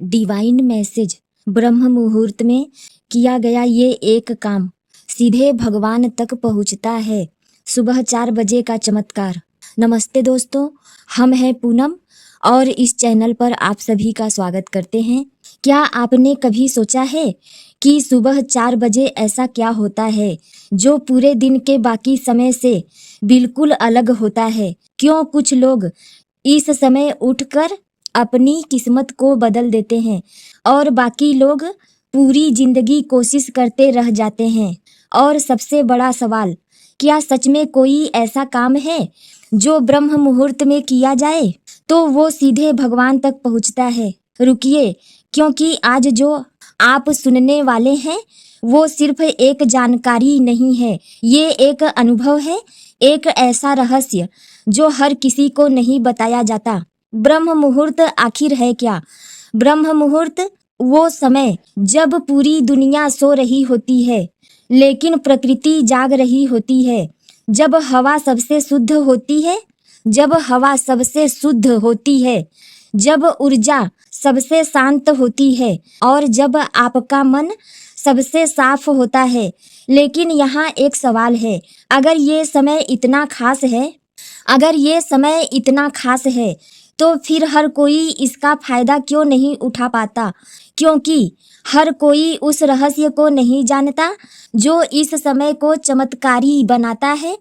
Divine message. ब्रह्म मुहूर्त में किया गया ये एक काम सीधे भगवान तक पहुंचता है। सुबह 4 बजे का चमत्कार। नमस्ते दोस्तों, हम हैं पूनम और इस चैनल पर आप सभी का स्वागत करते हैं। क्या आपने कभी सोचा है कि सुबह 4 बजे ऐसा क्या होता है जो पूरे दिन के बाकी समय से बिल्कुल अलग होता है? क्यों कुछ लोग इस समय उठकर अपनी किस्मत को बदल देते हैं और बाकी लोग पूरी जिंदगी कोशिश करते रह जाते हैं? और सबसे बड़ा सवाल, क्या सच में कोई ऐसा काम है जो ब्रह्म मुहूर्त में किया जाए तो वो सीधे भगवान तक पहुंचता है? रुकिए, क्योंकि आज जो आप सुनने वाले हैं वो सिर्फ एक जानकारी नहीं है, ये एक अनुभव है, एक ऐसा रहस्य जो हर किसी को नहीं बताया जाता। ब्रह्म मुहूर्त आखिर है क्या? ब्रह्म मुहूर्त वो समय जब पूरी दुनिया सो रही होती है लेकिन प्रकृति जाग रही होती है, जब हवा सबसे शुद्ध होती है, जब हवा सबसे शुद्ध होती है, जब ऊर्जा सबसे शांत होती है और जब आपका मन सबसे साफ होता है। लेकिन यहाँ एक सवाल है, अगर ये समय इतना खास है, अगर ये समय इतना खास है तो फिर हर कोई इसका फायदा क्यों नहीं उठा पाता? क्योंकि हर कोई उस रहस्य को नहीं जानता जो इस समय को चमत्कारी बनाता है।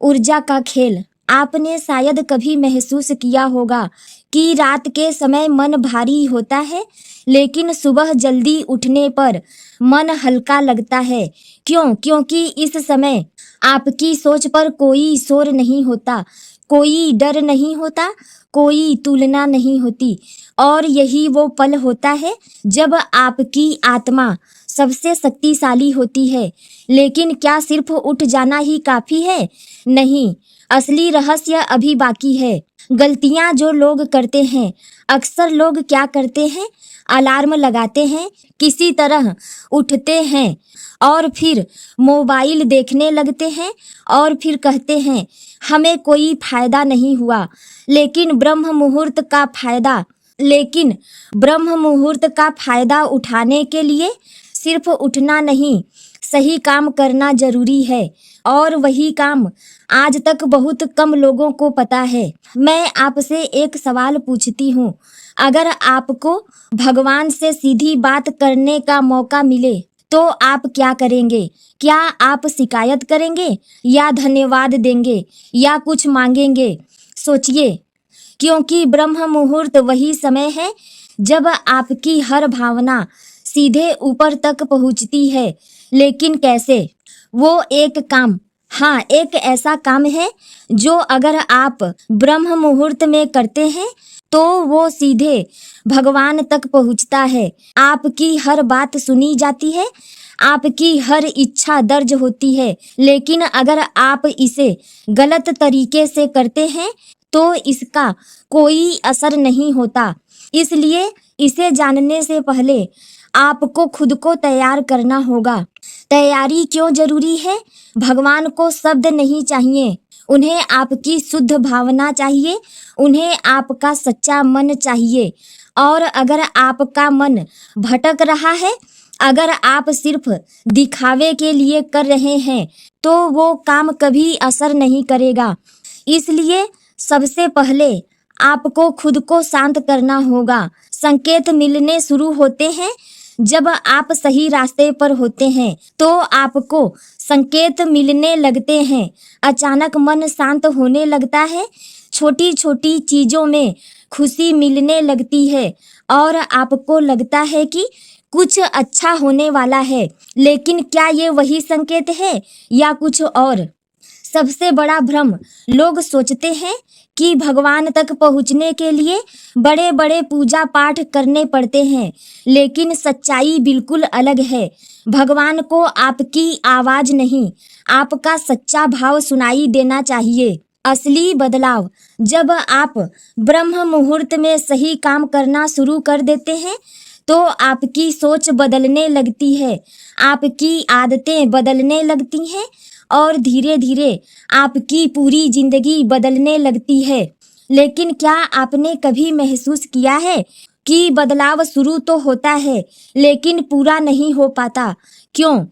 ऊर्जा का खेल। आपने शायद कभी महसूस किया होगा कि रात के समय मन भारी होता है लेकिन सुबह जल्दी उठने पर मन हल्का लगता है। क्यों? क्योंकि इस समय आपकी सोच पर कोई शोर नहीं होता, कोई डर नहीं होता, कोई तुलना नहीं होती। और यही वो पल होता है जब आपकी आत्मा सबसे शक्तिशाली होती है। लेकिन क्या सिर्फ उठ जाना ही काफी है? नहीं, असली रहस्य अभी बाकी है। गलतियां जो लोग करते हैं, अक्सर लोग क्या करते हैं, अलार्म लगाते हैं, किसी तरह उठते हैं और फिर मोबाइल देखने लगते हैं और फिर कहते हैं हमें कोई फायदा नहीं हुआ। लेकिन ब्रह्म मुहूर्त का फायदा उठाने के लिए सिर्फ उठना नहीं, सही काम करना जरूरी है। और वही काम आज तक बहुत कम लोगों को पता है। मैं आपसे एक सवाल पूछती हूँ, अगर आपको भगवान से सीधी बात करने का मौका मिले तो आप क्या करेंगे? क्या आप शिकायत करेंगे या धन्यवाद देंगे या कुछ मांगेंगे? सोचिए, क्योंकि ब्रह्म मुहूर्त वही समय है जब आपकी हर भावना सीधे ऊपर तक पहुंचती है। लेकिन कैसे? वो एक काम, हाँ, एक ऐसा काम है जो अगर आप ब्रह्म मुहूर्त में करते हैं तो वो सीधे भगवान तक पहुंचता है। आपकी हर बात सुनी जाती है, आपकी हर इच्छा दर्ज होती है। लेकिन अगर आप इसे गलत तरीके से करते हैं तो इसका कोई असर नहीं होता। इसलिए इसे जानने से पहले आपको खुद को तैयार करना होगा। तैयारी क्यों जरूरी है? भगवान को शब्द नहीं चाहिए, उन्हें आपकी शुद्ध भावना चाहिए, उन्हें आपका सच्चा मन चाहिए। और अगर आपका मन भटक रहा है, अगर आप सिर्फ दिखावे के लिए कर रहे हैं तो वो काम कभी असर नहीं करेगा। इसलिए सबसे पहले आपको खुद को शांत करना होगा। संकेत मिलने शुरू होते हैं जब आप सही रास्ते पर होते हैं, तो आपको संकेत मिलने लगते हैं। अचानक मन शांत होने लगता है, छोटी छोटी चीजों में खुशी मिलने लगती है और आपको लगता है कि कुछ अच्छा होने वाला है। लेकिन क्या ये वही संकेत है या कुछ और? सबसे बड़ा भ्रम, लोग सोचते हैं कि भगवान तक पहुंचने के लिए बड़े बड़े पूजा पाठ करने पड़ते हैं। लेकिन सच्चाई बिल्कुल अलग है। भगवान को आपकी आवाज नहीं, आपका सच्चा भाव सुनाई देना चाहिए। असली बदलाव, जब आप ब्रह्म मुहूर्त में सही काम करना शुरू कर देते हैं तो आपकी सोच बदलने लगती है, आपकी आदतें बदलने लगती हैं और धीरे धीरे आपकी पूरी जिंदगी बदलने लगती है। लेकिन क्या आपने कभी महसूस किया है कि बदलाव शुरू तो होता है लेकिन पूरा नहीं हो पाता। क्यों?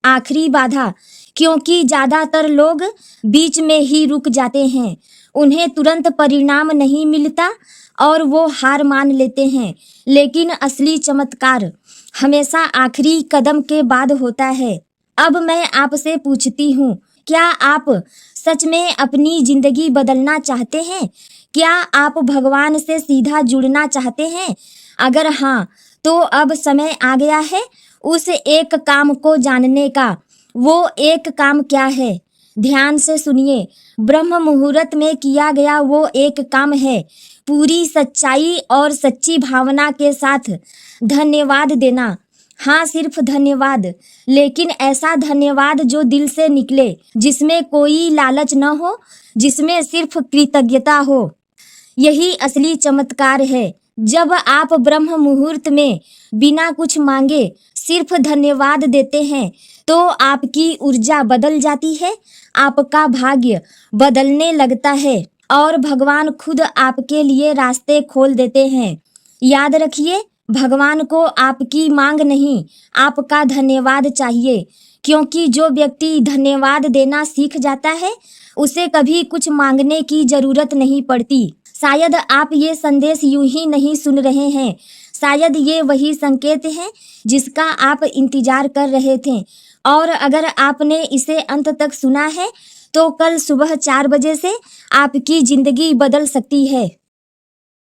आखिरी बाधा, क्योंकि ज्यादातर लोग बीच में ही रुक जाते हैं। उन्हें तुरंत परिणाम नहीं मिलता और वो हार मान लेते हैं। लेकिन असली चमत्कार हमेशा आखिरी कदम के बाद होता है। अब मैं आपसे पूछती हूँ, क्या आप सच में अपनी जिंदगी बदलना चाहते हैं? क्या आप भगवान से सीधा जुड़ना चाहते हैं? अगर हाँ, तो अब समय आ गया है उस एक काम को जानने का। वो एक काम क्या है? ध्यान से सुनिए। ब्रह्म मुहूर्त में किया गया वो एक काम है पूरी सच्चाई और सच्ची भावना के साथ धन्यवाद देना। हाँ, सिर्फ धन्यवाद, लेकिन ऐसा धन्यवाद जो दिल से निकले, जिसमें कोई लालच न हो, जिसमें सिर्फ कृतज्ञता हो। यही असली चमत्कार है। जब आप ब्रह्म मुहूर्त में बिना कुछ मांगे सिर्फ धन्यवाद देते हैं तो आपकी ऊर्जा बदल जाती है, आपका भाग्य बदलने लगता है और भगवान खुद आपके लिए रास्ते खोल देते हैं। याद रखिए, भगवान को आपकी मांग नहीं, आपका धन्यवाद चाहिए, क्योंकि जो व्यक्ति धन्यवाद देना सीख जाता है उसे कभी कुछ मांगने की जरूरत नहीं पड़ती। शायद आप ये संदेश यूं ही नहीं सुन रहे हैं, शायद ये वही संकेत है जिसका आप इंतजार कर रहे थे। और अगर आपने इसे अंत तक सुना है तो कल सुबह 4 बजे से आपकी जिंदगी बदल सकती है।